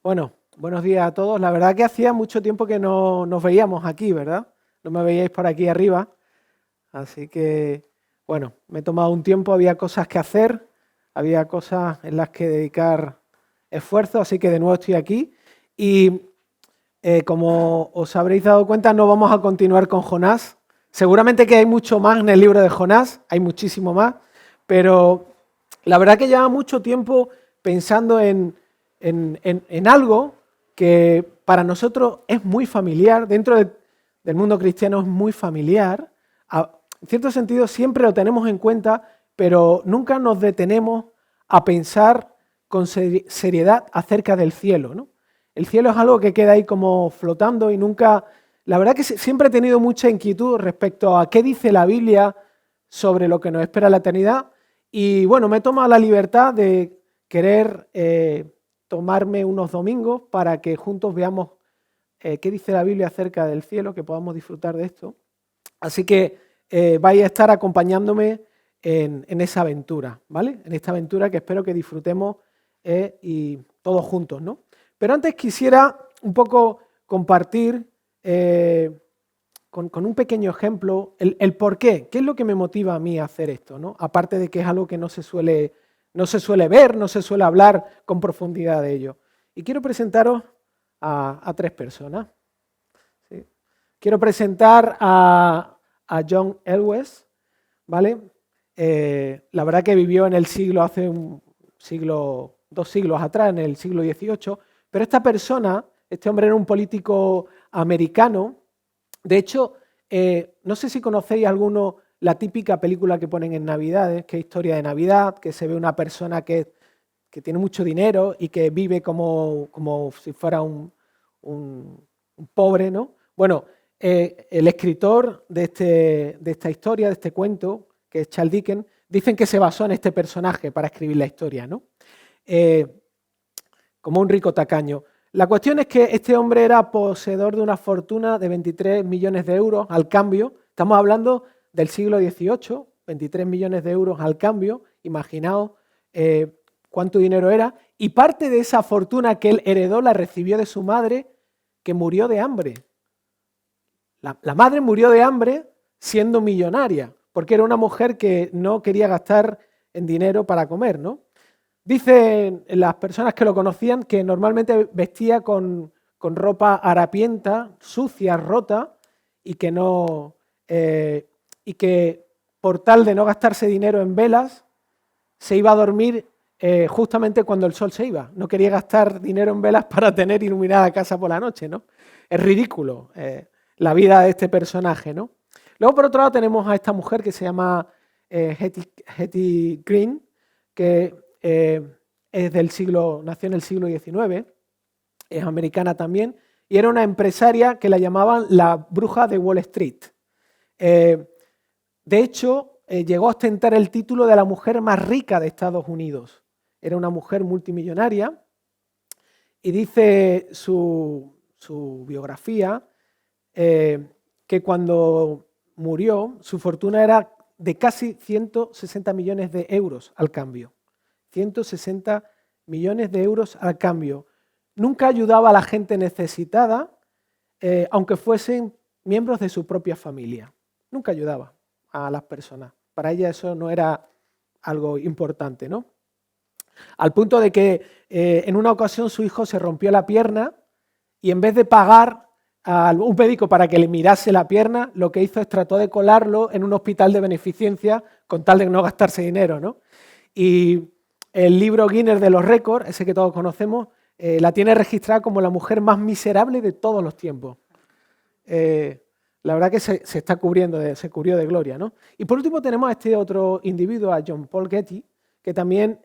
Bueno, buenos días a todos. La verdad que hacía mucho tiempo que no nos veíamos aquí, ¿verdad? No me veíais por aquí arriba. Así que, bueno, me he tomado un tiempo, había cosas que hacer, había cosas en las que dedicar esfuerzo, así que de nuevo estoy aquí. Y como os habréis dado cuenta, no vamos a continuar con Jonás. Seguramente que hay mucho más en el libro de Jonás, hay muchísimo más, pero la verdad que lleva mucho tiempo pensando en algo que para nosotros es muy familiar, del mundo cristiano es muy familiar. En cierto sentido siempre lo tenemos en cuenta, pero nunca nos detenemos a pensar con seriedad acerca del cielo, ¿no? El cielo es algo que queda ahí como flotando y nunca... La verdad que siempre he tenido mucha inquietud respecto a qué dice la Biblia sobre lo que nos espera la eternidad. Y bueno, me he tomado la libertad de querer tomarme unos domingos para que juntos veamos qué dice la Biblia acerca del cielo, que podamos disfrutar de esto. Así que vais a estar acompañándome en esa aventura, ¿vale? En esta aventura que espero que disfrutemos y todos juntos, ¿no? Pero antes quisiera un poco compartir con un pequeño ejemplo el por qué. ¿Qué es lo que me motiva a mí a hacer esto, ¿no? Aparte de que es algo que no se suele ver, no se suele hablar con profundidad de ello. Y quiero presentaros a tres personas. ¿Sí? Quiero presentar a John Elwes, ¿vale? La verdad que vivió en el siglo, hace un siglo, 2 siglos atrás, en el siglo XVIII, pero esta persona, este hombre era un político americano. De hecho, no sé si conocéis alguno la típica película que ponen en Navidades, que es Historia de Navidad, que se ve una persona que tiene mucho dinero y que vive como si fuera un pobre, ¿no? Bueno, el escritor de esta historia, de este cuento, que es Charles Dickens, dicen que se basó en este personaje para escribir la historia, ¿no? Como un rico tacaño. La cuestión es que este hombre era poseedor de una fortuna de 23 millones de euros al cambio. Estamos hablando del siglo XVIII, 23 millones de euros al cambio. Imaginaos cuánto dinero era. Y parte de esa fortuna que él heredó la recibió de su madre, que murió de hambre. La madre murió de hambre siendo millonaria, porque era una mujer que no quería gastar en dinero para comer, ¿no? Dicen las personas que lo conocían que normalmente vestía con ropa harapienta, sucia, rota, y que no y que por tal de no gastarse dinero en velas, se iba a dormir justamente cuando el sol se iba. No quería gastar dinero en velas para tener iluminada casa por la noche, ¿no? Es ridículo la vida de este personaje, ¿no? Luego, por otro lado, tenemos a esta mujer que se llama Hetty Green, que nació en el siglo XIX, es americana también, y era una empresaria que la llamaban la bruja de Wall Street. De hecho, llegó a ostentar el título de la mujer más rica de Estados Unidos. Era una mujer multimillonaria y dice su biografía que cuando murió su fortuna era de casi 160 millones de euros al cambio. 160 millones de euros al cambio. Nunca ayudaba a la gente necesitada, aunque fuesen miembros de su propia familia. Nunca ayudaba a las personas. Para ella eso no era algo importante, ¿no? Al punto de que en una ocasión su hijo se rompió la pierna y en vez de pagar a un médico para que le mirase la pierna, lo que hizo es trató de colarlo en un hospital de beneficencia con tal de no gastarse dinero, ¿no? Y el libro Guinness de los récords, ese que todos conocemos, la tiene registrada como la mujer más miserable de todos los tiempos. La verdad que se cubrió de gloria, ¿no? Y por último tenemos a este otro individuo, a John Paul Getty, que también,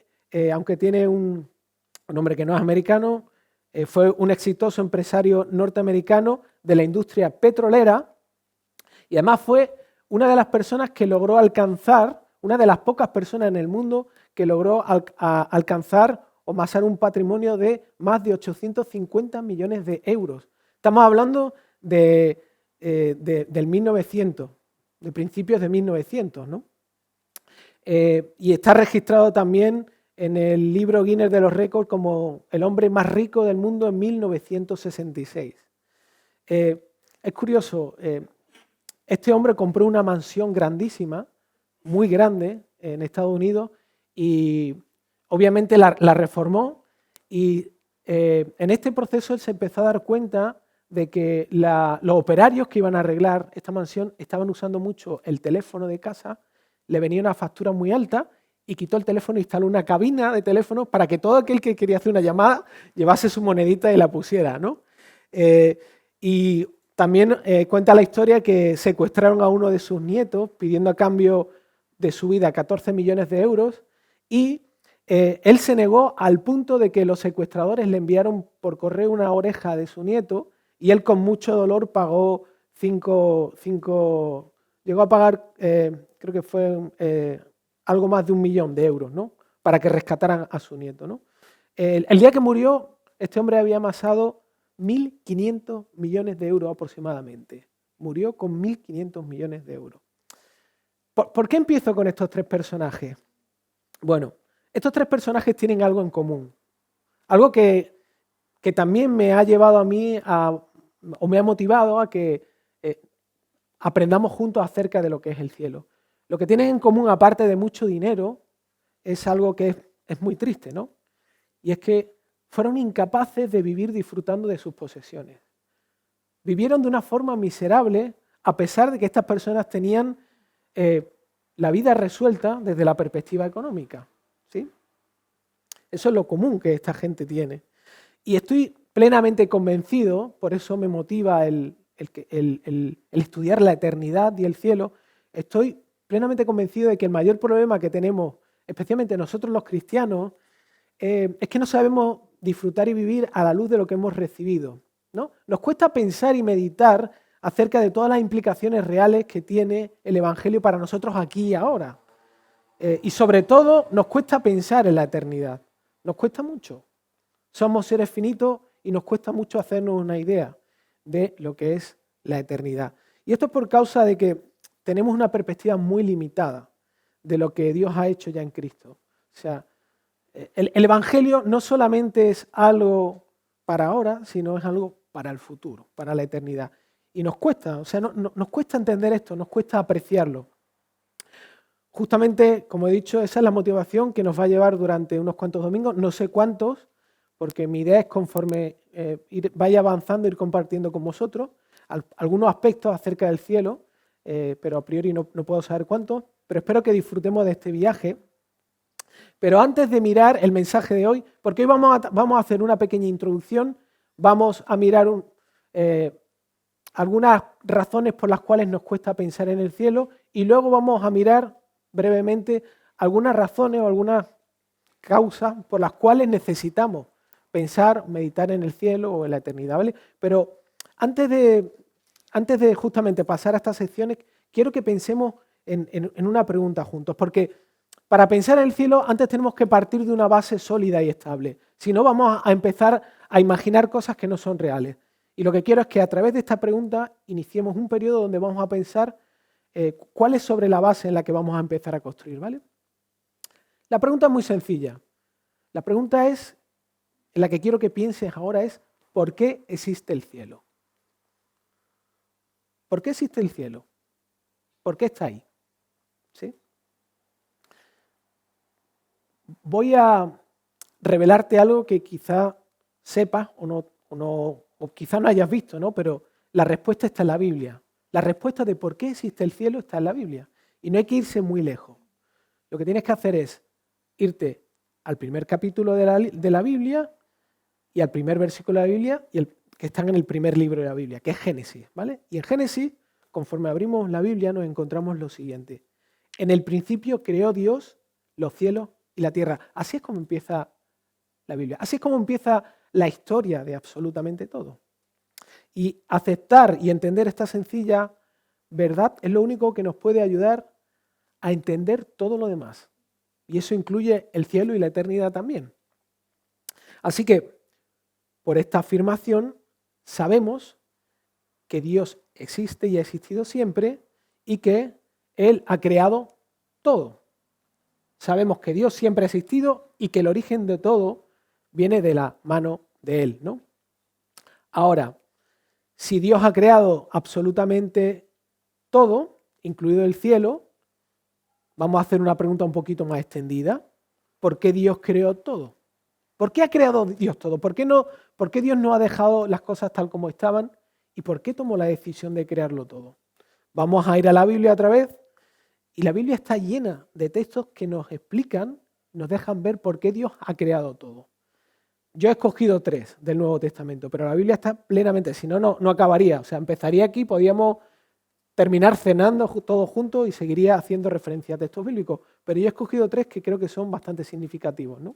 aunque tiene un nombre que no es americano, fue un exitoso empresario norteamericano de la industria petrolera y además fue una de las personas que logró alcanzar, una de las pocas personas en el mundo que logró alcanzar o amasar un patrimonio de más de 850 millones de euros. Estamos hablando del 1900, de principios de 1900, ¿no? Y está registrado también en el libro Guinness de los Récords como el hombre más rico del mundo en 1966. Es curioso, este hombre compró una mansión grandísima, muy grande, en Estados Unidos y obviamente la reformó y en este proceso él se empezó a dar cuenta de que los operarios que iban a arreglar esta mansión estaban usando mucho el teléfono de casa, le venía una factura muy alta y quitó el teléfono e instaló una cabina de teléfono para que todo aquel que quería hacer una llamada llevase su monedita y la pusiera, ¿no? Y también cuenta la historia que secuestraron a uno de sus nietos pidiendo a cambio de su vida 14 millones de euros y él se negó al punto de que los secuestradores le enviaron por correo una oreja de su nieto y él con mucho dolor pagó llegó a pagar, creo que fue algo más de 1 millón de euros, ¿no? Para que rescataran a su nieto, ¿no? El día que murió, este hombre había amasado 1.500 millones de euros aproximadamente. Murió con 1.500 millones de euros. ¿Por qué empiezo con estos tres personajes? Bueno, estos tres personajes tienen algo en común. Algo que también me ha llevado a mí o me ha motivado a que aprendamos juntos acerca de lo que es el cielo. Lo que tienen en común, aparte de mucho dinero, es algo que es muy triste, ¿no? Y es que fueron incapaces de vivir disfrutando de sus posesiones. Vivieron de una forma miserable, a pesar de que estas personas tenían la vida resuelta desde la perspectiva económica, ¿sí? Eso es lo común que esta gente tiene. Y estoy plenamente convencido, por eso me motiva el estudiar la eternidad y el cielo, estoy plenamente convencido de que el mayor problema que tenemos, especialmente nosotros los cristianos, es que no sabemos disfrutar y vivir a la luz de lo que hemos recibido, ¿no? Nos cuesta pensar y meditar acerca de todas las implicaciones reales que tiene el Evangelio para nosotros aquí y ahora. Y sobre todo nos cuesta pensar en la eternidad. Nos cuesta mucho. Somos seres finitos y nos cuesta mucho hacernos una idea de lo que es la eternidad. Y esto es por causa de que tenemos una perspectiva muy limitada de lo que Dios ha hecho ya en Cristo. O sea, el Evangelio no solamente es algo para ahora, sino es algo para el futuro, para la eternidad. Y nos cuesta, o sea, nos cuesta entender esto, nos cuesta apreciarlo. Justamente, como he dicho, esa es la motivación que nos va a llevar durante unos cuantos domingos, no sé cuántos, porque mi idea es conforme vaya avanzando, ir compartiendo con vosotros algunos aspectos acerca del cielo, pero a priori no puedo saber cuántos, pero espero que disfrutemos de este viaje. Pero antes de mirar el mensaje de hoy, porque hoy vamos a hacer una pequeña introducción, vamos a mirar algunas razones por las cuales nos cuesta pensar en el cielo y luego vamos a mirar brevemente algunas razones o algunas causas por las cuales necesitamos pensar, meditar en el cielo o en la eternidad, ¿vale? Pero antes de justamente pasar a estas secciones, quiero que pensemos en una pregunta juntos, porque para pensar en el cielo antes tenemos que partir de una base sólida y estable. Si no, vamos a empezar a imaginar cosas que no son reales. Y lo que quiero es que a través de esta pregunta iniciemos un periodo donde vamos a pensar cuál es sobre la base en la que vamos a empezar a construir, ¿vale? La pregunta es muy sencilla. La pregunta en la que quiero que pienses ahora es ¿por qué existe el cielo? ¿Por qué existe el cielo? ¿Por qué está ahí? ¿Sí? Voy a revelarte algo que quizá sepas o quizá no hayas visto, ¿no? Pero la respuesta está en la Biblia. La respuesta de por qué existe el cielo está en la Biblia. Y no hay que irse muy lejos. Lo que tienes que hacer es irte al primer capítulo de la Biblia y al primer versículo de la Biblia que están en el primer libro de la Biblia, que es Génesis, ¿vale? Y en Génesis, conforme abrimos la Biblia, nos encontramos lo siguiente. En el principio creó Dios los cielos y la tierra. Así es como empieza la Biblia. Así es como empieza la historia de absolutamente todo. Y aceptar y entender esta sencilla verdad es lo único que nos puede ayudar a entender todo lo demás. Y eso incluye el cielo y la eternidad también. Así que, por esta afirmación, sabemos que Dios existe y ha existido siempre y que Él ha creado todo. sabemos que Dios siempre ha existido y que el origen de todo viene de la mano de Él, ¿no? Ahora, si Dios ha creado absolutamente todo, incluido el cielo, vamos a hacer una pregunta un poquito más extendida. ¿Por qué Dios creó todo? ¿Por qué ha creado Dios todo? ¿Por qué Dios no ha dejado las cosas tal como estaban? ¿Y por qué tomó la decisión de crearlo todo? Vamos a ir a la Biblia otra vez. Y la Biblia está llena de textos que nos explican, nos dejan ver por qué Dios ha creado todo. Yo he escogido 3 del Nuevo Testamento, pero la Biblia está plenamente, si no, no acabaría. O sea, empezaría aquí, podíamos terminar cenando todos juntos y seguiría haciendo referencia a textos bíblicos. Pero yo he escogido 3 que creo que son bastante significativos, ¿no?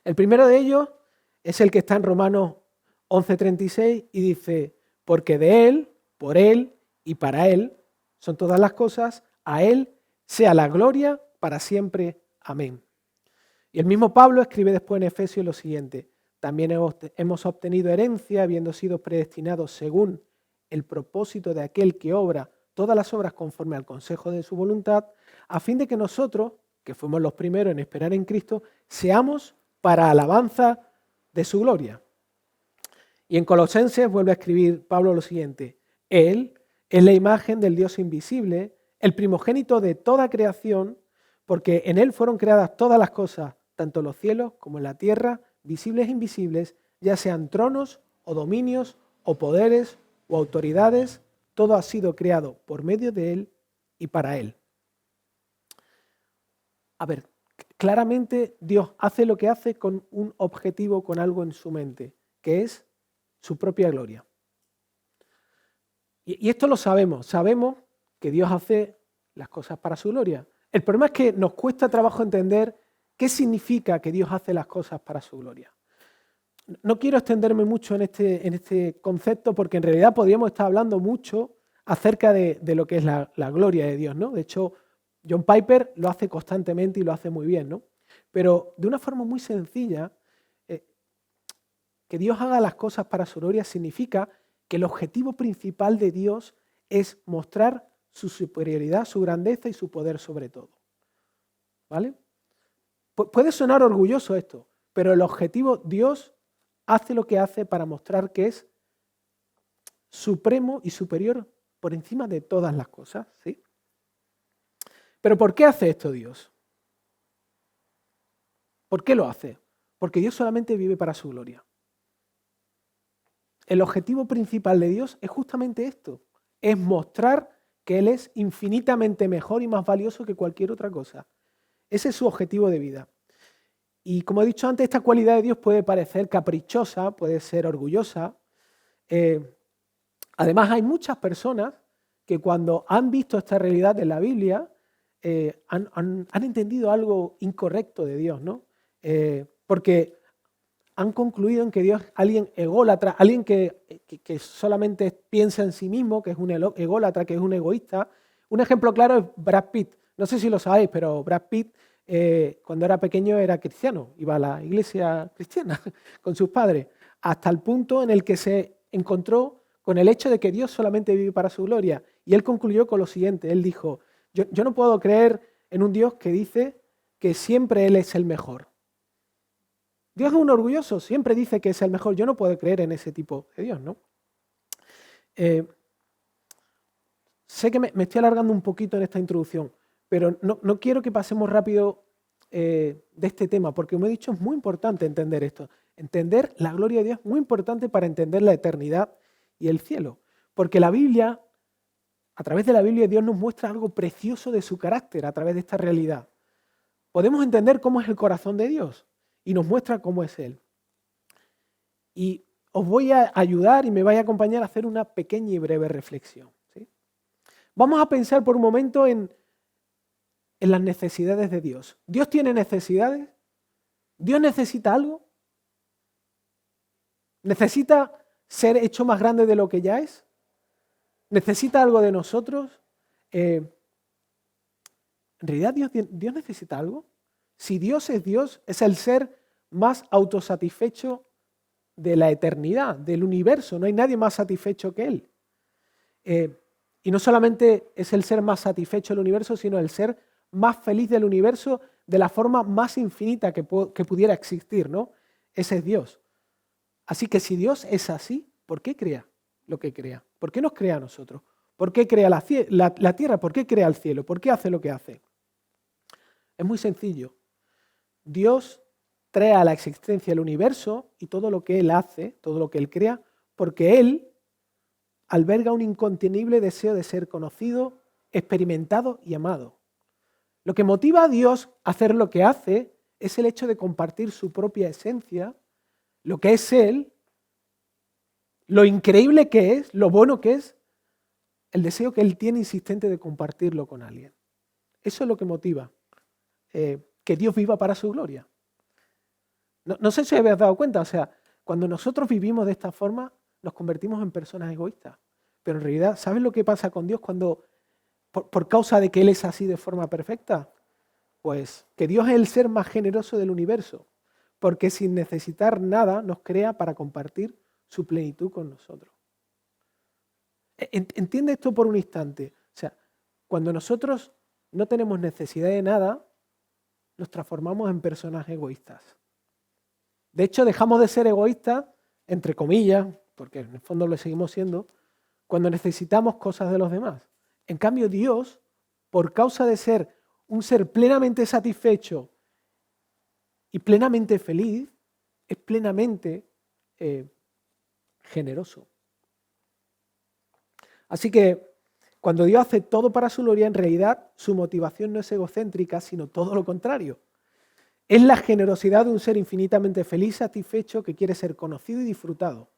El primero de ellos es el que está en Romanos 11:36 y dice, porque de Él, por Él y para Él son todas las cosas, a Él sea la gloria para siempre. Amén. Y el mismo Pablo escribe después en Efesios lo siguiente, también hemos obtenido herencia habiendo sido predestinados según el propósito de aquel que obra todas las obras conforme al consejo de su voluntad, a fin de que nosotros, que fuimos los primeros en esperar en Cristo, seamos para alabanza de su gloria. Y en Colosenses vuelve a escribir Pablo lo siguiente, Él es la imagen del Dios invisible, el primogénito de toda creación, porque en Él fueron creadas todas las cosas, tanto los cielos como en la tierra, visibles e invisibles, ya sean tronos o dominios o poderes o autoridades, todo ha sido creado por medio de Él y para Él. A ver, claramente Dios hace lo que hace con un objetivo, con algo en su mente, que es su propia gloria. Y esto lo sabemos que Dios hace las cosas para su gloria. El problema es que nos cuesta trabajo entender qué significa que Dios hace las cosas para su gloria. No quiero extenderme mucho en este concepto porque en realidad podríamos estar hablando mucho acerca de lo que es la gloria de Dios, ¿no? De hecho, John Piper lo hace constantemente y lo hace muy bien, ¿no? Pero de una forma muy sencilla, que Dios haga las cosas para su gloria significa que el objetivo principal de Dios es mostrar su superioridad, su grandeza y su poder sobre todo. ¿Vale? Puede sonar orgulloso esto, pero el objetivo, Dios hace lo que hace para mostrar que es supremo y superior por encima de todas las cosas, ¿sí? Pero ¿por qué hace esto Dios? ¿Por qué lo hace? Porque Dios solamente vive para su gloria. El objetivo principal de Dios es justamente esto, es mostrar que Él es infinitamente mejor y más valioso que cualquier otra cosa. Ese es su objetivo de vida. Y como he dicho antes, esta cualidad de Dios puede parecer caprichosa, puede ser orgullosa. Además, hay muchas personas que cuando han visto esta realidad de la Biblia, han entendido algo incorrecto de Dios, ¿no? Porque han concluido en que Dios es alguien ególatra, alguien que solamente piensa en sí mismo, que es un ególatra, que es un egoísta. Un ejemplo claro es Brad Pitt. No sé si lo sabéis, pero Brad Pitt cuando era pequeño era cristiano, iba a la iglesia cristiana con sus padres, hasta el punto en el que se encontró con el hecho de que Dios solamente vive para su gloria. Y él concluyó con lo siguiente, él dijo, yo no puedo creer en un Dios que dice que siempre Él es el mejor. Dios es un orgulloso, siempre dice que es el mejor. Yo no puedo creer en ese tipo de Dios, ¿no? Sé que me estoy alargando un poquito en esta introducción, pero no quiero que pasemos rápido de este tema, porque como he dicho, es muy importante entender esto. Entender la gloria de Dios es muy importante para entender la eternidad y el cielo. Porque la Biblia, a través de la Biblia, Dios nos muestra algo precioso de su carácter a través de esta realidad. Podemos entender cómo es el corazón de Dios y nos muestra cómo es Él. Y os voy a ayudar y me vais a acompañar a hacer una pequeña y breve reflexión, ¿sí? Vamos a pensar por un momento en las necesidades de Dios. ¿Dios tiene necesidades? ¿Dios necesita algo? ¿Necesita ser hecho más grande de lo que ya es? ¿Necesita algo de nosotros? ¿En realidad Dios necesita algo? Si Dios, es el ser más autosatisfecho de la eternidad, del universo. No hay nadie más satisfecho que Él. Y no solamente es el ser más satisfecho del universo, sino el ser más feliz del universo de la forma más infinita que pudiera existir, ¿no? Ese es Dios. Así que si Dios es así, ¿por qué crea lo que crea? ¿Por qué nos crea a nosotros? ¿Por qué crea la tierra? ¿Por qué crea el cielo? ¿Por qué hace lo que hace? Es muy sencillo. Dios trae a la existencia el universo y todo lo que Él hace, todo lo que Él crea, porque Él alberga un incontenible deseo de ser conocido, experimentado y amado. Lo que motiva a Dios a hacer lo que hace es el hecho de compartir su propia esencia, lo que es Él, lo increíble que es, lo bueno que es, el deseo que Él tiene insistente de compartirlo con alguien. Eso es lo que motiva que Dios viva para su gloria. No sé si os habéis dado cuenta, o sea, cuando nosotros vivimos de esta forma, nos convertimos en personas egoístas. Pero en realidad, ¿sabes lo que pasa con Dios cuando, por causa de que Él es así de forma perfecta? Pues que Dios es el ser más generoso del universo, porque sin necesitar nada nos crea para compartir su plenitud con nosotros. Entiende esto por un instante. O sea, cuando nosotros no tenemos necesidad de nada, nos transformamos en personas egoístas. De hecho, dejamos de ser egoístas, entre comillas, porque en el fondo lo seguimos siendo, cuando necesitamos cosas de los demás. En cambio, Dios, por causa de ser un ser plenamente satisfecho y plenamente feliz, es plenamente generoso. Así que cuando Dios hace todo para su gloria, en realidad su motivación no es egocéntrica, sino todo lo contrario. Es la generosidad de un ser infinitamente feliz, satisfecho, que quiere ser conocido y disfrutado.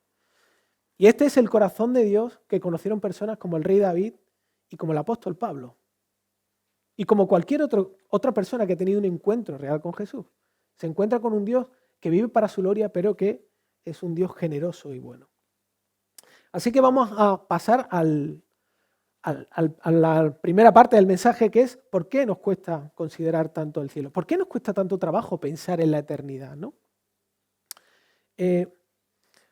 Y este es el corazón de Dios que conocieron personas como el rey David y como el apóstol Pablo. Y como cualquier otra persona que ha tenido un encuentro real con Jesús. Se encuentra con un Dios que vive para su gloria, pero que es un Dios generoso y bueno. Así que vamos a pasar a la primera parte del mensaje, que es ¿por qué nos cuesta considerar tanto el cielo? ¿Por qué nos cuesta tanto trabajo pensar en la eternidad, ¿no?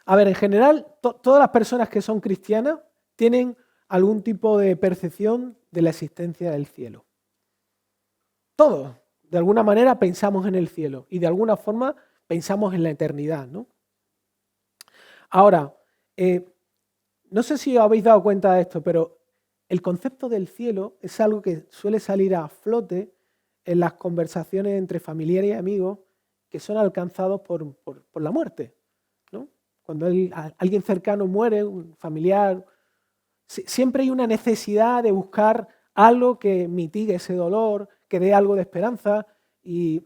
A ver, en general, todas las personas que son cristianas tienen algún tipo de percepción de la existencia del cielo. Todos, de alguna manera, pensamos en el cielo y de alguna forma pensamos en la eternidad, ¿no? Ahora, no sé si os habéis dado cuenta de esto, pero el concepto del cielo es algo que suele salir a flote en las conversaciones entre familiares y amigos que son alcanzados por la muerte, ¿no? Cuando alguien cercano muere, un familiar, siempre hay una necesidad de buscar algo que mitigue ese dolor, que dé algo de esperanza, y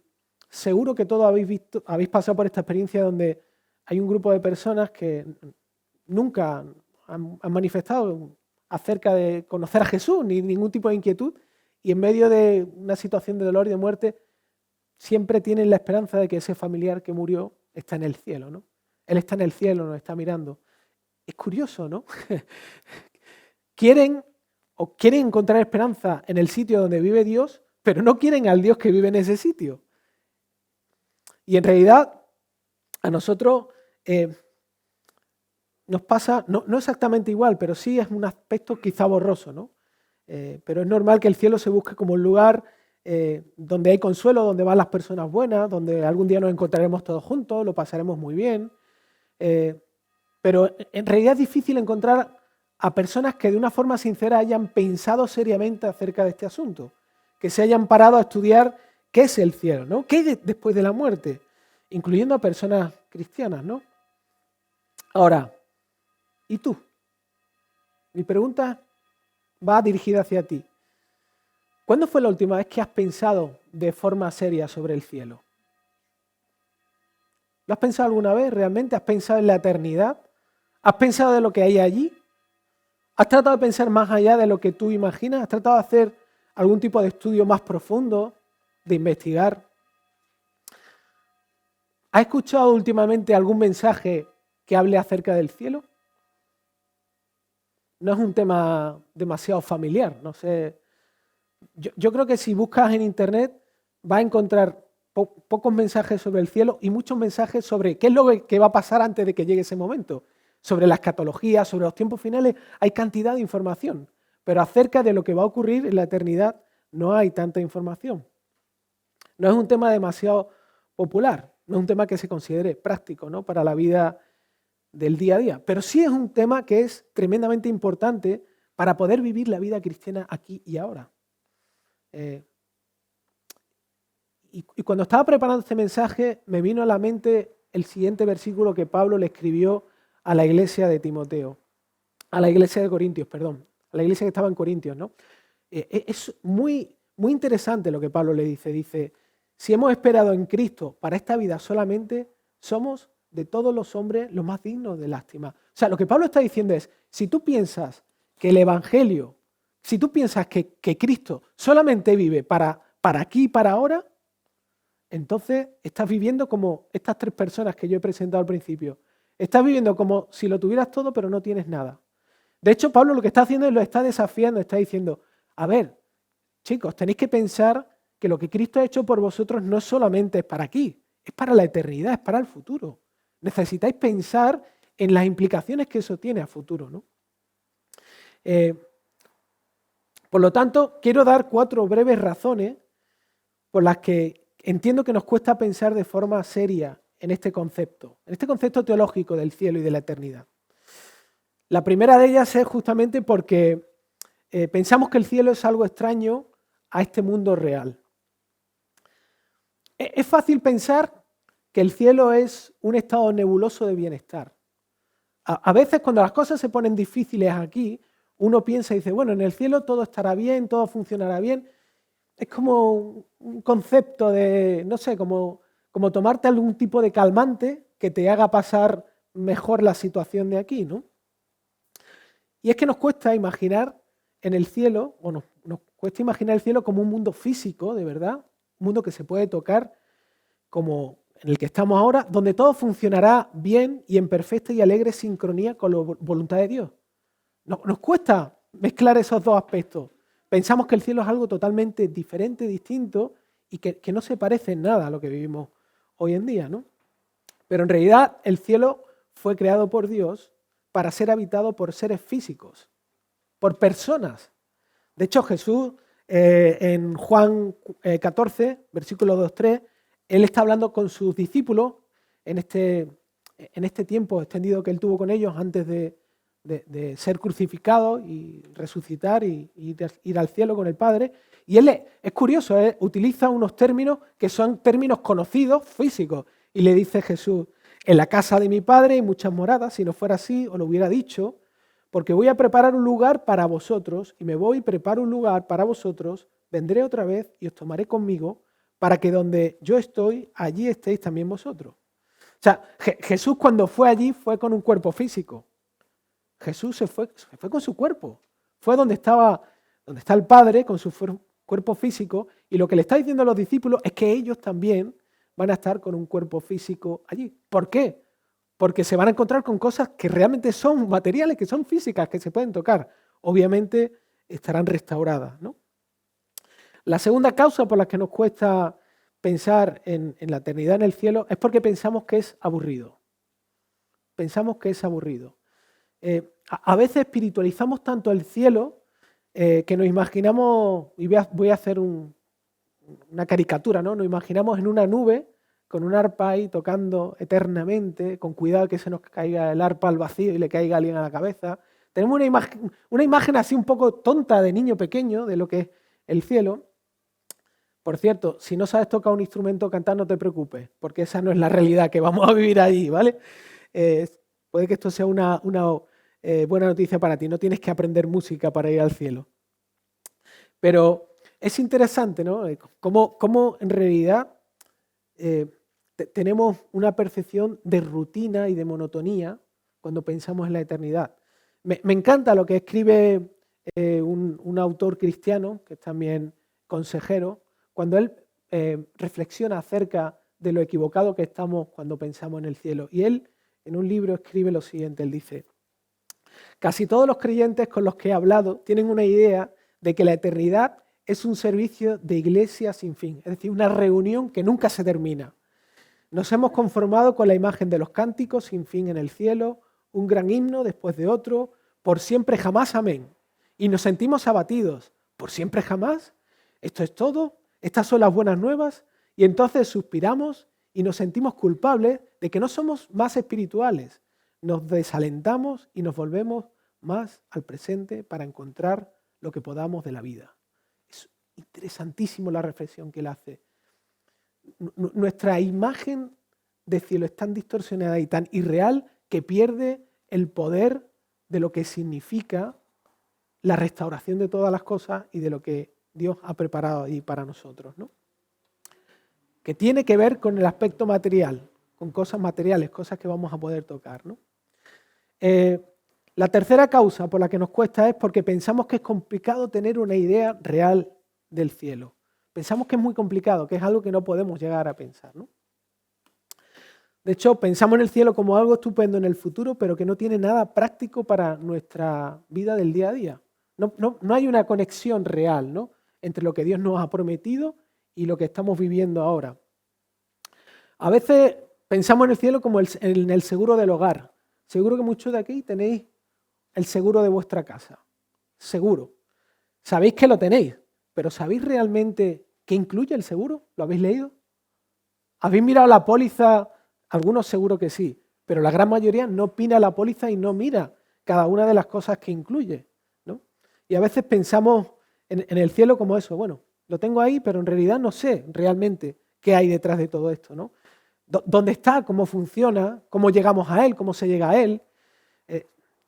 seguro que todos habéis pasado por esta experiencia donde hay un grupo de personas que nunca han manifestado acerca de conocer a Jesús ni ningún tipo de inquietud, y en medio de una situación de dolor y de muerte siempre tienen la esperanza de que ese familiar que murió está en el cielo, ¿no? Él está en el cielo, nos está mirando. Es curioso, ¿no? Quieren encontrar esperanza en el sitio donde vive Dios, pero no quieren al Dios que vive en ese sitio. Y en realidad a nosotros nos pasa, no exactamente igual, pero sí es un aspecto quizá borroso, ¿no? Pero es normal que el cielo se busque como un lugar donde hay consuelo, donde van las personas buenas, donde algún día nos encontraremos todos juntos, lo pasaremos muy bien. Pero en realidad es difícil encontrar a personas que de una forma sincera hayan pensado seriamente acerca de este asunto, que se hayan parado a estudiar qué es el cielo, ¿no? ¿Qué hay después de la muerte? Incluyendo a personas cristianas, ¿no? Ahora, ¿y tú? Mi pregunta va dirigida hacia ti. ¿Cuándo fue la última vez que has pensado de forma seria sobre el cielo? ¿Lo has pensado alguna vez realmente? ¿Has pensado en la eternidad? ¿Has pensado de lo que hay allí? ¿Has tratado de pensar más allá de lo que tú imaginas? ¿Has tratado de hacer algún tipo de estudio más profundo, de investigar? ¿Has escuchado últimamente algún mensaje que hable acerca del cielo? No es un tema demasiado familiar, no sé. Yo creo que si buscas en internet vas a encontrar pocos mensajes sobre el cielo y muchos mensajes sobre qué es lo que va a pasar antes de que llegue ese momento. Sobre la escatología, sobre los tiempos finales, hay cantidad de información. Pero acerca de lo que va a ocurrir en la eternidad no hay tanta información. No es un tema demasiado popular, no es un tema que se considere práctico, ¿no?, para la vida del día a día, pero sí es un tema que es tremendamente importante para poder vivir la vida cristiana aquí y ahora. Y cuando estaba preparando este mensaje, me vino a la mente el siguiente versículo que Pablo le escribió a la iglesia de Timoteo, a la iglesia de Corintios, perdón, a la iglesia que estaba en Corintios, ¿no? Es muy, muy interesante lo que Pablo le dice. Dice, si hemos esperado en Cristo para esta vida solamente, somos de todos los hombres los más dignos de lástima. O sea, lo que Pablo está diciendo es, si tú piensas que el Evangelio, si tú piensas que Cristo solamente vive para aquí y para ahora, entonces estás viviendo como estas tres personas que yo he presentado al principio. Estás viviendo como si lo tuvieras todo, pero no tienes nada. De hecho, Pablo lo que está haciendo es lo está desafiando, está diciendo, a ver, chicos, tenéis que pensar que lo que Cristo ha hecho por vosotros no solamente es para aquí, es para la eternidad, es para el futuro. Necesitáis pensar en las implicaciones que eso tiene a futuro, ¿no? Por lo tanto, quiero dar 4 breves razones por las que entiendo que nos cuesta pensar de forma seria en este concepto teológico del cielo y de la eternidad. La primera de ellas es justamente porque pensamos que el cielo es algo extraño a este mundo real. Es fácil pensar que el cielo es un estado nebuloso de bienestar. A veces cuando las cosas se ponen difíciles aquí, uno piensa y dice, bueno, en el cielo todo estará bien, todo funcionará bien. Es como un concepto de, no sé, como tomarte algún tipo de calmante que te haga pasar mejor la situación de aquí, ¿no? Y es que nos cuesta imaginar en el cielo, o nos cuesta imaginar el cielo como un mundo físico, de verdad, un mundo que se puede tocar como en el que estamos ahora, donde todo funcionará bien y en perfecta y alegre sincronía con la voluntad de Dios. Nos cuesta mezclar esos dos aspectos. Pensamos que el cielo es algo totalmente diferente, distinto y que no se parece en nada a lo que vivimos hoy en día, ¿no? Pero en realidad el cielo fue creado por Dios para ser habitado por seres físicos, por personas. De hecho, Jesús en Juan 14, versículo 2-3, Él está hablando con sus discípulos en este tiempo extendido que Él tuvo con ellos antes de ser crucificado y resucitar y ir al cielo con el Padre. Y Él es curioso, utiliza unos términos que son términos conocidos, físicos. Y le dice Jesús, en la casa de mi Padre hay muchas moradas, si no fuera así os lo hubiera dicho, porque voy a preparar un lugar para vosotros, y me voy y preparo un lugar para vosotros, vendré otra vez y os tomaré conmigo, para que donde yo estoy, allí estéis también vosotros. O sea, Jesús cuando fue allí fue con un cuerpo físico. Jesús se fue con su cuerpo. Fue donde está el Padre con su cuerpo físico, y lo que le está diciendo a los discípulos es que ellos también van a estar con un cuerpo físico allí. ¿Por qué? Porque se van a encontrar con cosas que realmente son materiales, que son físicas, que se pueden tocar. Obviamente estarán restauradas, ¿no? La segunda causa por la que nos cuesta pensar en la eternidad en el cielo es porque pensamos que es aburrido. Pensamos que es aburrido. A veces espiritualizamos tanto el cielo que nos imaginamos, y voy a hacer una caricatura, ¿no? Nos imaginamos en una nube con un arpa ahí tocando eternamente, con cuidado que se nos caiga el arpa al vacío y le caiga a alguien a la cabeza. Tenemos una imagen así un poco tonta de niño pequeño de lo que es el cielo. Por cierto, si no sabes tocar un instrumento o cantar, no te preocupes, porque esa no es la realidad que vamos a vivir ahí, ¿vale? Puede que esto sea una buena noticia para ti, no tienes que aprender música para ir al cielo. Pero es interesante, ¿no? Cómo en realidad tenemos una percepción de rutina y de monotonía cuando pensamos en la eternidad. Me encanta lo que escribe un autor cristiano, que es también consejero, cuando él reflexiona acerca de lo equivocado que estamos cuando pensamos en el cielo. Y él en un libro escribe lo siguiente, él dice, casi todos los creyentes con los que he hablado tienen una idea de que la eternidad es un servicio de iglesia sin fin, es decir, una reunión que nunca se termina. Nos hemos conformado con la imagen de los cánticos sin fin en el cielo, un gran himno después de otro, por siempre jamás, amén. Y nos sentimos abatidos, por siempre jamás. ¿Esto es todo? ¿Estas son las buenas nuevas? Y entonces suspiramos y nos sentimos culpables de que no somos más espirituales. Nos desalentamos y nos volvemos más al presente para encontrar lo que podamos de la vida. Es interesantísimo la reflexión que él hace. Nuestra imagen de cielo es tan distorsionada y tan irreal que pierde el poder de lo que significa la restauración de todas las cosas y de lo que Dios ha preparado ahí para nosotros, ¿no? Que tiene que ver con el aspecto material, con cosas materiales, cosas que vamos a poder tocar, ¿no? La tercera causa por la que nos cuesta es porque pensamos que es complicado tener una idea real del cielo. Pensamos que es muy complicado, que es algo que no podemos llegar a pensar, ¿no? De hecho, pensamos en el cielo como algo estupendo en el futuro, pero que no tiene nada práctico para nuestra vida del día a día. No hay una conexión real, ¿no?, entre lo que Dios nos ha prometido y lo que estamos viviendo ahora. A veces pensamos en el cielo como en el seguro del hogar. Seguro que muchos de aquí tenéis el seguro de vuestra casa. Seguro. Sabéis que lo tenéis, pero ¿sabéis realmente qué incluye el seguro? ¿Lo habéis leído? ¿Habéis mirado la póliza? Algunos seguro que sí, pero la gran mayoría no mira la póliza y no mira cada una de las cosas que incluye, ¿no? Y a veces pensamos en el cielo como eso. Bueno, lo tengo ahí, pero en realidad no sé realmente qué hay detrás de todo esto, ¿no? ¿Dónde está? ¿Cómo funciona? ¿Cómo llegamos a Él? ¿Cómo se llega a Él?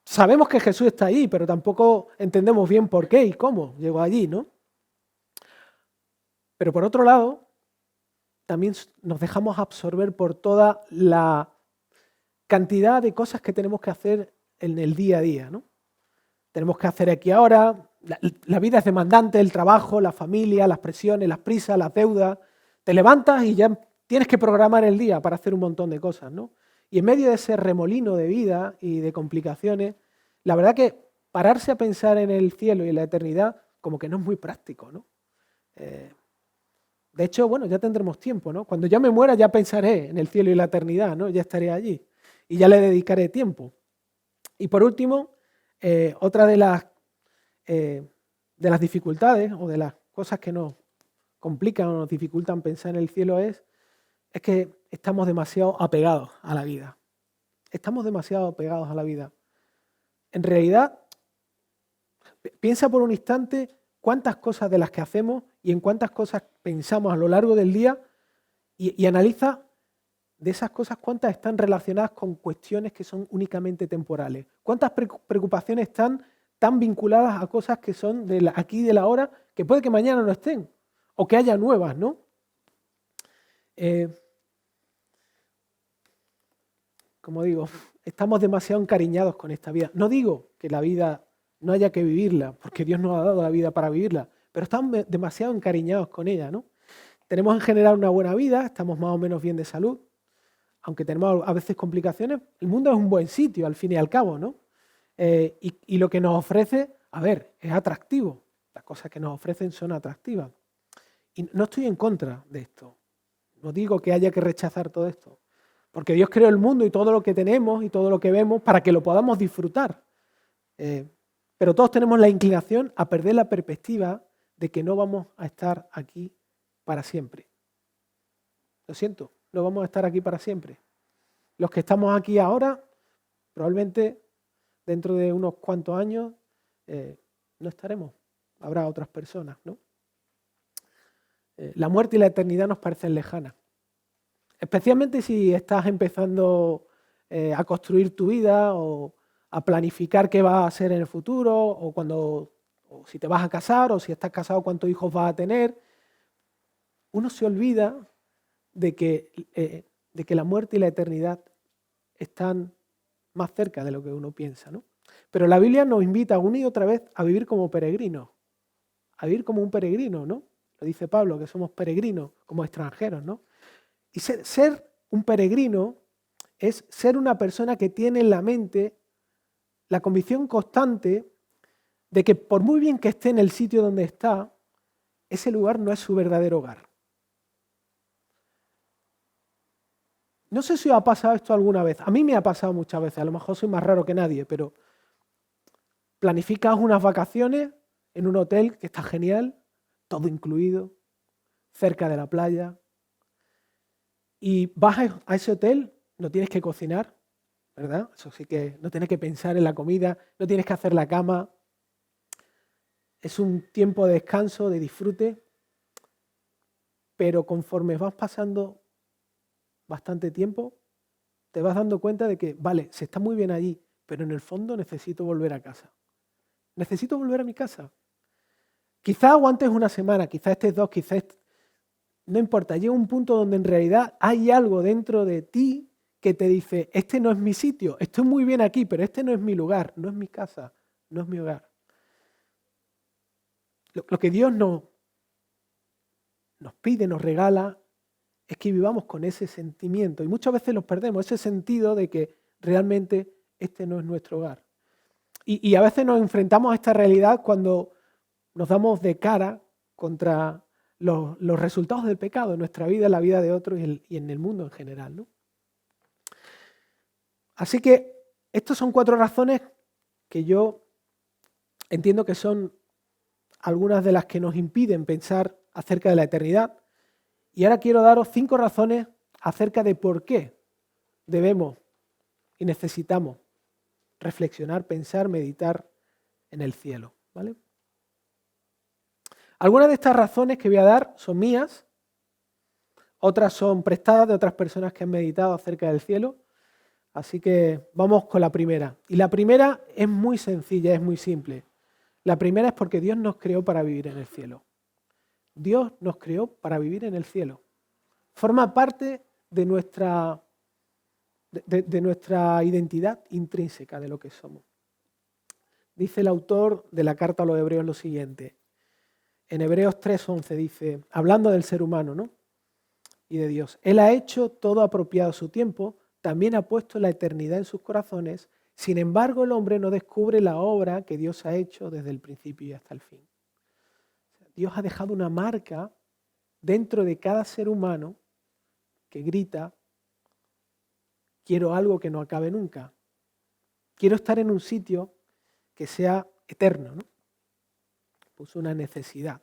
Sabemos que Jesús está ahí, pero tampoco entendemos bien por qué y cómo llegó allí, ¿no? Pero por otro lado, también nos dejamos absorber por toda la cantidad de cosas que tenemos que hacer en el día a día, ¿no? Tenemos que hacer aquí ahora, la vida es demandante, el trabajo, la familia, las presiones, las prisas, las deudas. Te levantas y ya tienes que programar el día para hacer un montón de cosas, ¿no? Y en medio de ese remolino de vida y de complicaciones, la verdad que pararse a pensar en el cielo y en la eternidad como que no es muy práctico, ¿no? De hecho, bueno, ya tendremos tiempo, ¿no? Cuando ya me muera ya pensaré en el cielo y la eternidad, ¿no? Ya estaré allí y ya le dedicaré tiempo. Y por último, otra de las dificultades o de las cosas que nos complican o nos dificultan pensar en el cielo es que estamos demasiado apegados a la vida. Estamos demasiado apegados a la vida. En realidad, piensa por un instante cuántas cosas de las que hacemos y en cuántas cosas pensamos a lo largo del día y analiza de esas cosas cuántas están relacionadas con cuestiones que son únicamente temporales. Cuántas preocupaciones están tan vinculadas a cosas que son de aquí y de la hora, que puede que mañana no estén o que haya nuevas, ¿no? Como digo, estamos demasiado encariñados con esta vida. No digo que la vida no haya que vivirla, porque Dios nos ha dado la vida para vivirla, pero estamos demasiado encariñados con ella, ¿no? Tenemos en general una buena vida, estamos más o menos bien de salud, aunque tenemos a veces complicaciones. El mundo es un buen sitio, al fin y al cabo, ¿no? Y lo que nos ofrece, a ver, es atractivo. Las cosas que nos ofrecen son atractivas. Y no estoy en contra de esto. No digo que haya que rechazar todo esto. Porque Dios creó el mundo y todo lo que tenemos y todo lo que vemos para que lo podamos disfrutar. Pero todos tenemos la inclinación a perder la perspectiva de que no vamos a estar aquí para siempre. Lo siento, no vamos a estar aquí para siempre. Los que estamos aquí ahora, probablemente dentro de unos cuantos años, no estaremos. Habrá otras personas, ¿no? La muerte y la eternidad nos parecen lejanas. Especialmente si estás empezando a construir tu vida o a planificar qué vas a hacer en el futuro o si te vas a casar o si estás casado cuántos hijos vas a tener. Uno se olvida de que la muerte y la eternidad están más cerca de lo que uno piensa, ¿no? Pero la Biblia nos invita una y otra vez a vivir como peregrinos, a vivir como un peregrino, ¿no? Lo dice Pablo, que somos peregrinos, como extranjeros, ¿no? Y ser un peregrino es ser una persona que tiene en la mente la convicción constante de que por muy bien que esté en el sitio donde está, ese lugar no es su verdadero hogar. No sé si os ha pasado esto alguna vez. A mí me ha pasado muchas veces. A lo mejor soy más raro que nadie, pero planificas unas vacaciones en un hotel que está genial, todo incluido, cerca de la playa. Y vas a ese hotel, no tienes que cocinar, ¿verdad? Eso sí que no tienes que pensar en la comida, no tienes que hacer la cama. Es un tiempo de descanso, de disfrute, pero conforme vas pasando bastante tiempo, te vas dando cuenta de que, vale, se está muy bien allí, pero en el fondo necesito volver a casa. Necesito volver a mi casa. Quizás aguantes una semana, quizás estés 2, quizás... No importa, llega un punto donde en realidad hay algo dentro de ti que te dice, este no es mi sitio, estoy muy bien aquí, pero este no es mi lugar, no es mi casa, no es mi hogar. Lo que Dios nos pide, nos regala, es que vivamos con ese sentimiento. Y muchas veces los perdemos, ese sentido de que realmente este no es nuestro hogar. Y a veces nos enfrentamos a esta realidad cuando nos damos de cara contra los resultados del pecado en nuestra vida, en la vida de otros y en el mundo en general, ¿no? Así que estas son 4 razones que yo entiendo que son algunas de las que nos impiden pensar acerca de la eternidad. Y ahora quiero daros 5 razones acerca de por qué debemos y necesitamos reflexionar, pensar, meditar en el cielo, ¿vale? Algunas de estas razones que voy a dar son mías, otras son prestadas de otras personas que han meditado acerca del cielo, así que vamos con la primera. Y la primera es muy sencilla, es muy simple. La primera es porque Dios nos creó para vivir en el cielo. Dios nos creó para vivir en el cielo. Forma parte de nuestra identidad intrínseca, de lo que somos. Dice el autor de la carta a los Hebreos lo siguiente. En Hebreos 3:11 dice, hablando del ser humano, ¿no? Y de Dios. Él ha hecho todo apropiado a su tiempo, también ha puesto la eternidad en sus corazones. Sin embargo, el hombre no descubre la obra que Dios ha hecho desde el principio y hasta el fin. Dios ha dejado una marca dentro de cada ser humano que grita, quiero algo que no acabe nunca. Quiero estar en un sitio que sea eterno, ¿no? Pues una necesidad,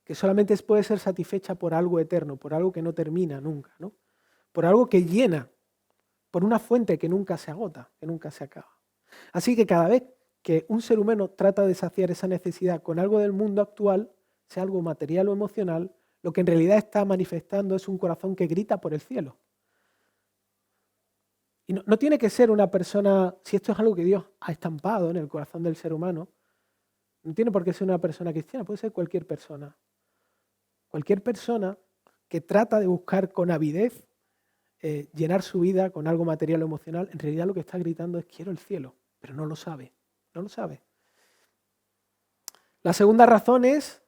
que solamente puede ser satisfecha por algo eterno, por algo que no termina nunca, ¿no? Por algo que llena, por una fuente que nunca se agota, que nunca se acaba. Así que cada vez que un ser humano trata de saciar esa necesidad con algo del mundo actual, sea algo material o emocional, lo que en realidad está manifestando es un corazón que grita por el cielo. Y no tiene que ser una persona, si esto es algo que Dios ha estampado en el corazón del ser humano, no tiene por qué ser una persona cristiana, puede ser cualquier persona. Cualquier persona que trata de buscar con avidez llenar su vida con algo material o emocional, en realidad lo que está gritando es quiero el cielo, pero no lo sabe, no lo sabe. La segunda razón es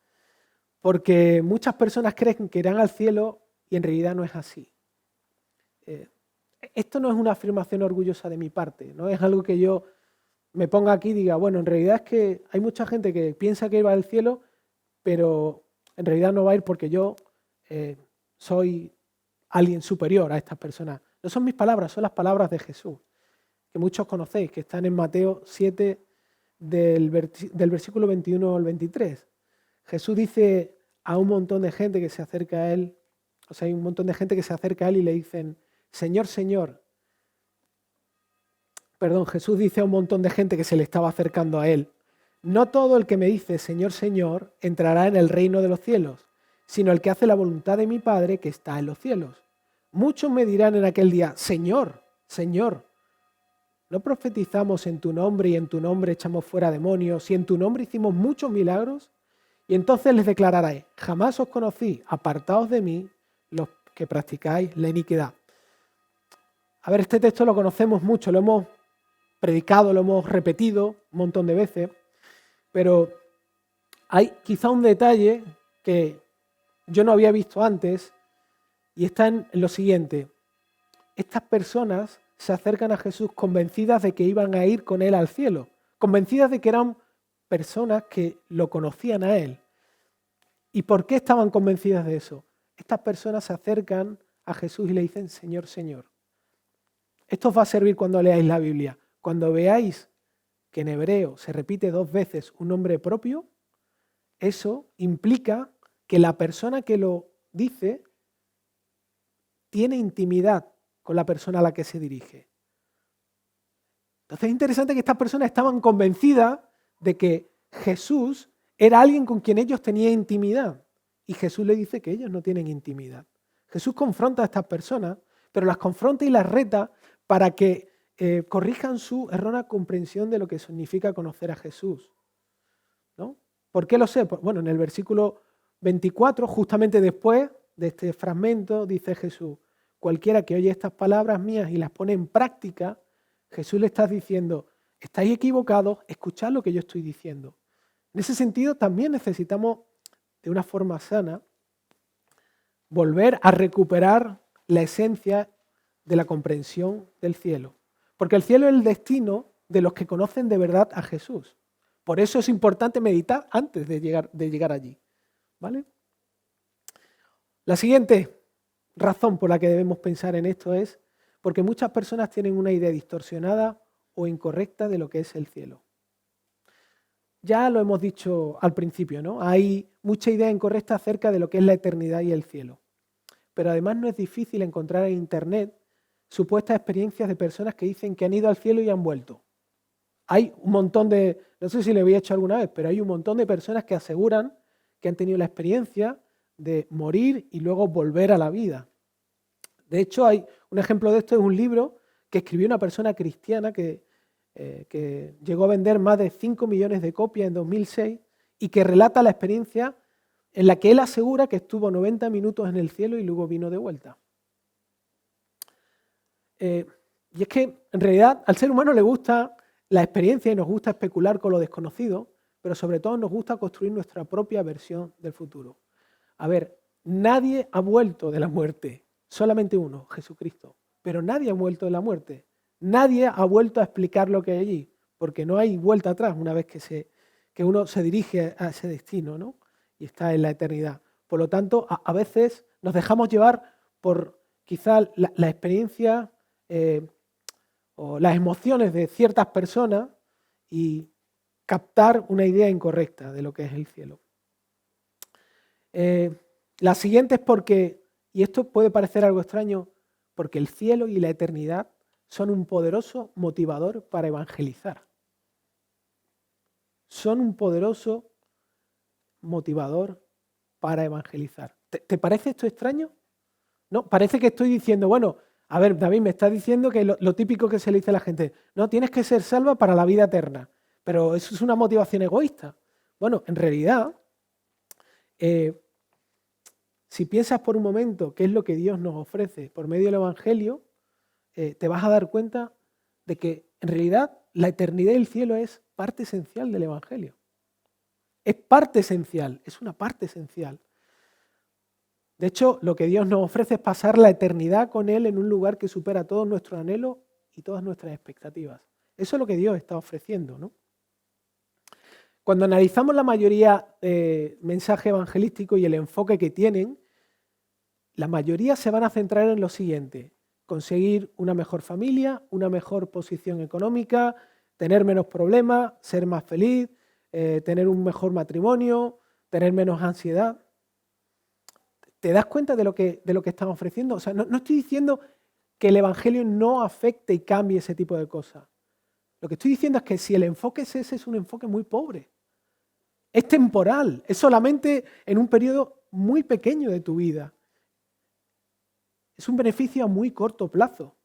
porque muchas personas creen que irán al cielo y en realidad no es así. Esto no es una afirmación orgullosa de mi parte, no es algo que yo me ponga aquí y diga, bueno, en realidad es que hay mucha gente que piensa que va al cielo, pero en realidad no va a ir porque yo soy alguien superior a estas personas. No son mis palabras, son las palabras de Jesús, que muchos conocéis, que están en Mateo 7, del versículo 21 al 23. Jesús dice a un montón de gente que se acerca a Él, o sea, hay un montón de gente que se acerca a Él y le dicen, Señor, Señor. Perdón, Jesús dice a un montón de gente que se le estaba acercando a Él, no todo el que me dice, Señor, Señor, entrará en el reino de los cielos, sino el que hace la voluntad de mi Padre que está en los cielos. Muchos me dirán en aquel día, Señor, Señor, ¿no profetizamos en tu nombre y en tu nombre echamos fuera demonios y en tu nombre hicimos muchos milagros? Y entonces les declararé, jamás os conocí, apartaos de mí los que practicáis la iniquidad. A ver, este texto lo conocemos mucho, lo hemos predicado, lo hemos repetido un montón de veces, pero hay quizá un detalle que yo no había visto antes y está en lo siguiente. Estas personas se acercan a Jesús convencidas de que iban a ir con Él al cielo, convencidas de que eran personas que lo conocían a Él. ¿Y por qué estaban convencidas de eso? Estas personas se acercan a Jesús y le dicen, Señor, Señor. Esto os va a servir cuando leáis la Biblia. Cuando veáis que en hebreo se repite 2 veces un nombre propio, eso implica que la persona que lo dice tiene intimidad con la persona a la que se dirige. Entonces es interesante que estas personas estaban convencidas de que Jesús era alguien con quien ellos tenían intimidad. Y Jesús le dice que ellos no tienen intimidad. Jesús confronta a estas personas, pero las confronta y las reta para que corrijan su errónea comprensión de lo que significa conocer a Jesús, ¿no? ¿Por qué lo sé? Pues, bueno, en el versículo 24, justamente después de este fragmento, dice Jesús: cualquiera que oye estas palabras mías y las pone en práctica, Jesús le está diciendo: estáis equivocados, escuchad lo que yo estoy diciendo. En ese sentido, también necesitamos, de una forma sana, volver a recuperar la esencia de la comprensión del cielo. Porque el cielo es el destino de los que conocen de verdad a Jesús. Por eso es importante meditar antes de llegar allí, ¿vale? La siguiente razón por la que debemos pensar en esto es porque muchas personas tienen una idea distorsionada o incorrecta de lo que es el cielo. Ya lo hemos dicho al principio, ¿no? Hay mucha idea incorrecta acerca de lo que es la eternidad y el cielo. Pero además no es difícil encontrar en Internet supuestas experiencias de personas que dicen que han ido al cielo y han vuelto. Hay un montón de, no sé si lo había hecho alguna vez, pero hay un montón de personas que aseguran que han tenido la experiencia de morir y luego volver a la vida. De hecho, hay un ejemplo de esto, es un libro que escribió una persona cristiana que llegó a vender más de 5 millones de copias en 2006 y que relata la experiencia en la que él asegura que estuvo 90 minutos en el cielo y luego vino de vuelta. Y es que, en realidad, al ser humano le gusta la experiencia y nos gusta especular con lo desconocido, pero sobre todo nos gusta construir nuestra propia versión del futuro. A ver, nadie ha vuelto de la muerte, solamente uno, Jesucristo. Pero nadie ha vuelto de la muerte. Nadie ha vuelto a explicar lo que hay allí, porque no hay vuelta atrás una vez que uno se dirige a ese destino, ¿no? Y está en la eternidad. Por lo tanto, a veces nos dejamos llevar por quizá la experiencia o las emociones de ciertas personas y captar una idea incorrecta de lo que es el cielo. La siguiente es porque, y esto puede parecer algo extraño, porque el cielo y la eternidad son un poderoso motivador para evangelizar. Son un poderoso motivador para evangelizar. ¿Te parece esto extraño? No, parece que estoy diciendo, bueno, a ver, David, me estás diciendo que lo típico que se le dice a la gente, no, tienes que ser salva para la vida eterna, pero eso es una motivación egoísta. Bueno, en realidad, si piensas por un momento qué es lo que Dios nos ofrece por medio del Evangelio, te vas a dar cuenta de que en realidad la eternidad y el cielo es parte esencial del Evangelio. Es parte esencial, es una parte esencial. De hecho, lo que Dios nos ofrece es pasar la eternidad con Él en un lugar que supera todos nuestros anhelos y todas nuestras expectativas. Eso es lo que Dios está ofreciendo, ¿no? Cuando analizamos la mayoría de mensajes evangelísticos y el enfoque que tienen, la mayoría se van a centrar en lo siguiente: conseguir una mejor familia, una mejor posición económica, tener menos problemas, ser más feliz, tener un mejor matrimonio, tener menos ansiedad. ¿Te das cuenta de lo que están ofreciendo? O sea, no estoy diciendo que el Evangelio no afecte y cambie ese tipo de cosas. Lo que estoy diciendo es que si el enfoque es ese, es un enfoque muy pobre. Es temporal, es solamente en un periodo muy pequeño de tu vida. Es un beneficio a muy corto plazo.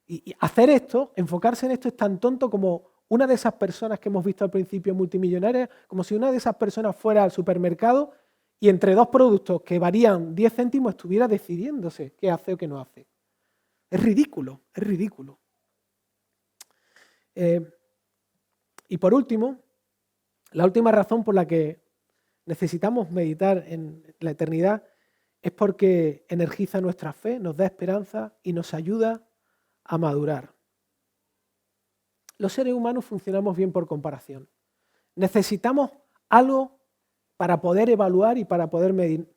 Y hacer esto, enfocarse en esto, es tan tonto como una de esas personas que hemos visto al principio multimillonarias, como si una de esas personas fuera al supermercado y entre dos productos que varían 10 céntimos estuviera decidiéndose qué hace o qué no hace. Es ridículo, es ridículo. Y por último, la última razón por la que necesitamos meditar en la eternidad es porque energiza nuestra fe, nos da esperanza y nos ayuda a madurar. Los seres humanos funcionamos bien por comparación. Necesitamos algo para poder evaluar y para poder medir.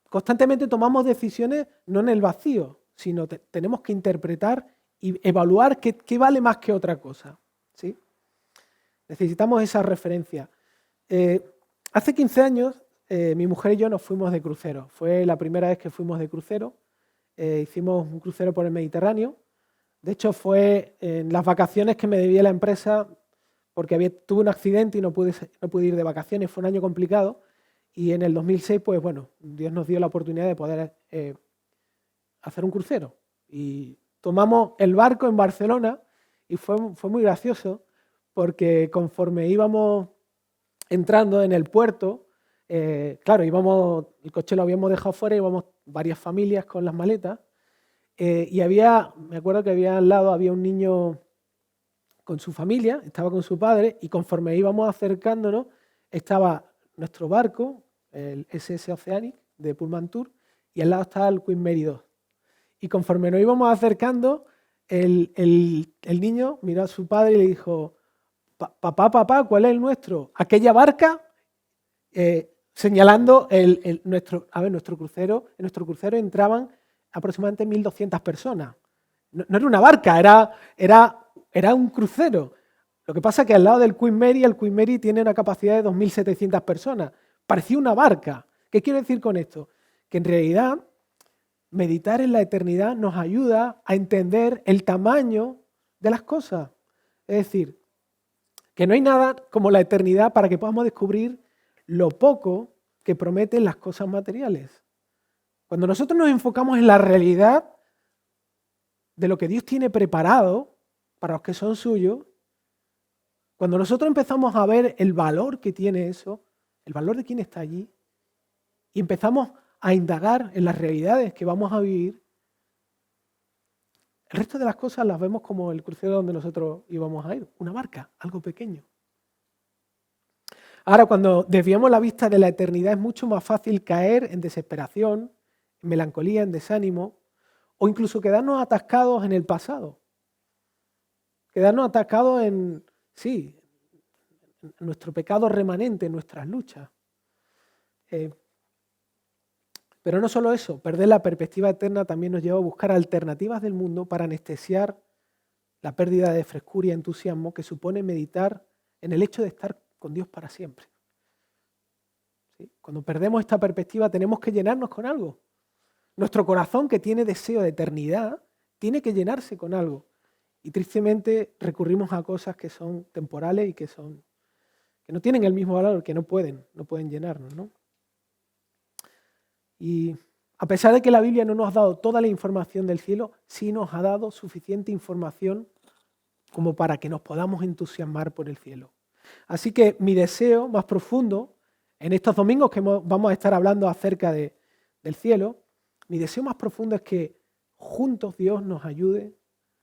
Constantemente tomamos decisiones no en el vacío, sino tenemos que interpretar y evaluar qué vale más que otra cosa, ¿sí? Necesitamos esa referencia. Hace 15 años mi mujer y yo nos fuimos de crucero. Fue la primera vez que fuimos de crucero. Hicimos un crucero por el Mediterráneo. De hecho, fue en las vacaciones que me debía la empresa porque tuve un accidente y no pude ir de vacaciones. Fue un año complicado. Y en el 2006, pues bueno, Dios nos dio la oportunidad de poder hacer un crucero. Y tomamos el barco en Barcelona y fue muy gracioso porque conforme íbamos entrando en el puerto, claro, el coche lo habíamos dejado fuera, íbamos varias familias con las maletas y me acuerdo que al lado había un niño con su familia, estaba con su padre y conforme íbamos acercándonos estaba nuestro barco, el SS Oceanic de Pullman Tour, y al lado estaba el Queen Mary 2. Y conforme nos íbamos acercando, el niño miró a su padre y le dijo: papá, ¿cuál es el nuestro? Aquella barca, señalando nuestro crucero. En nuestro crucero entraban aproximadamente 1.200 personas. No era una barca, era un crucero. Lo que pasa es que al lado del Queen Mary, el Queen Mary tiene una capacidad de 2.700 personas. Parecía una barca. ¿Qué quiero decir con esto? Que en realidad meditar en la eternidad nos ayuda a entender el tamaño de las cosas. Es decir, que no hay nada como la eternidad para que podamos descubrir lo poco que prometen las cosas materiales. Cuando nosotros nos enfocamos en la realidad de lo que Dios tiene preparado para los que son suyos, cuando nosotros empezamos a ver el valor que tiene eso, el valor de quién está allí, y empezamos a indagar en las realidades que vamos a vivir, el resto de las cosas las vemos como el crucero donde nosotros íbamos a ir, una barca, algo pequeño. Ahora, cuando desviamos la vista de la eternidad, es mucho más fácil caer en desesperación, en melancolía, en desánimo, o incluso quedarnos atascados en el pasado. Quedarnos atascados en nuestro pecado remanente, en nuestras luchas. Pero no solo eso, perder la perspectiva eterna también nos lleva a buscar alternativas del mundo para anestesiar la pérdida de frescura y entusiasmo que supone meditar en el hecho de estar con Dios para siempre. ¿Sí? Cuando perdemos esta perspectiva tenemos que llenarnos con algo. Nuestro corazón, que tiene deseo de eternidad, tiene que llenarse con algo. Y tristemente recurrimos a cosas que son temporales y que no tienen el mismo valor, que no pueden llenarnos, ¿no? Y a pesar de que la Biblia no nos ha dado toda la información del cielo, sí nos ha dado suficiente información como para que nos podamos entusiasmar por el cielo. Así que mi deseo más profundo, en estos domingos que vamos a estar hablando acerca del cielo, mi deseo más profundo es que juntos Dios nos ayude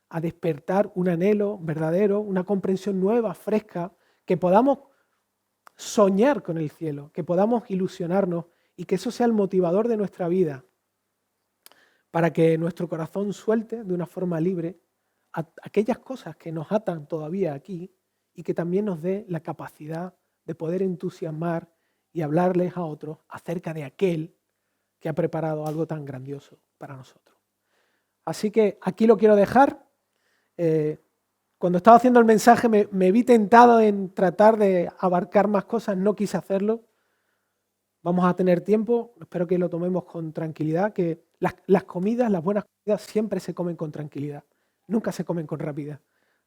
a despertar un anhelo verdadero, una comprensión nueva, fresca, que podamos soñar con el cielo, que podamos ilusionarnos y que eso sea el motivador de nuestra vida, para que nuestro corazón suelte de una forma libre aquellas cosas que nos atan todavía aquí y que también nos dé la capacidad de poder entusiasmar y hablarles a otros acerca de aquel que ha preparado algo tan grandioso para nosotros. Así que aquí lo quiero dejar. Cuando estaba haciendo el mensaje me vi tentado en tratar de abarcar más cosas, no quise hacerlo. Vamos a tener tiempo, espero que lo tomemos con tranquilidad, que las comidas, las buenas comidas siempre se comen con tranquilidad, nunca se comen con rapidez.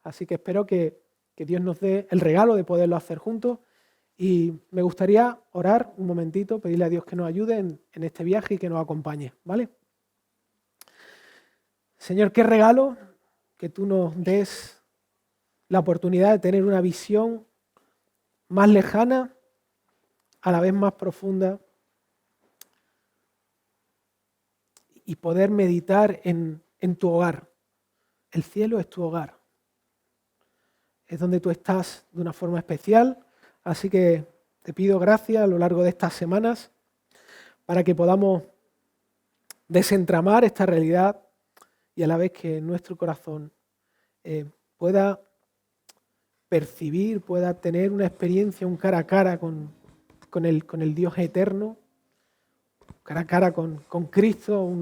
Así que espero que Dios nos dé el regalo de poderlo hacer juntos y me gustaría orar un momentito, pedirle a Dios que nos ayude en este viaje y que nos acompañe, ¿vale? Señor, qué regalo que tú nos des la oportunidad de tener una visión más lejana, a la vez más profunda, y poder meditar en tu hogar. El cielo es tu hogar. Es donde tú estás de una forma especial, así que te pido gracias a lo largo de estas semanas para que podamos desentramar esta realidad y a la vez que nuestro corazón pueda percibir, pueda tener una experiencia, un cara a cara con el Dios eterno, cara a cara con Cristo,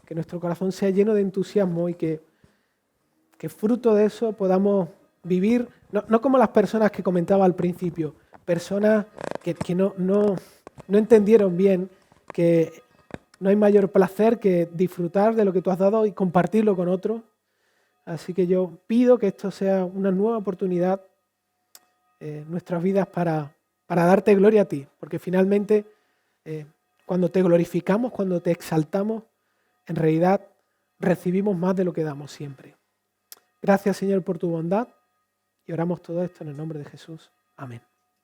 que nuestro corazón sea lleno de entusiasmo y que fruto de eso podamos vivir, no como las personas que comentaba al principio, personas que no no entendieron bien que no hay mayor placer que disfrutar de lo que tú has dado y compartirlo con otros. Así que yo pido que esto sea una nueva oportunidad en nuestras vidas para darte gloria a ti, porque finalmente cuando te glorificamos, cuando te exaltamos, en realidad recibimos más de lo que damos siempre. Gracias, Señor, por tu bondad y oramos todo esto en el nombre de Jesús. Amén.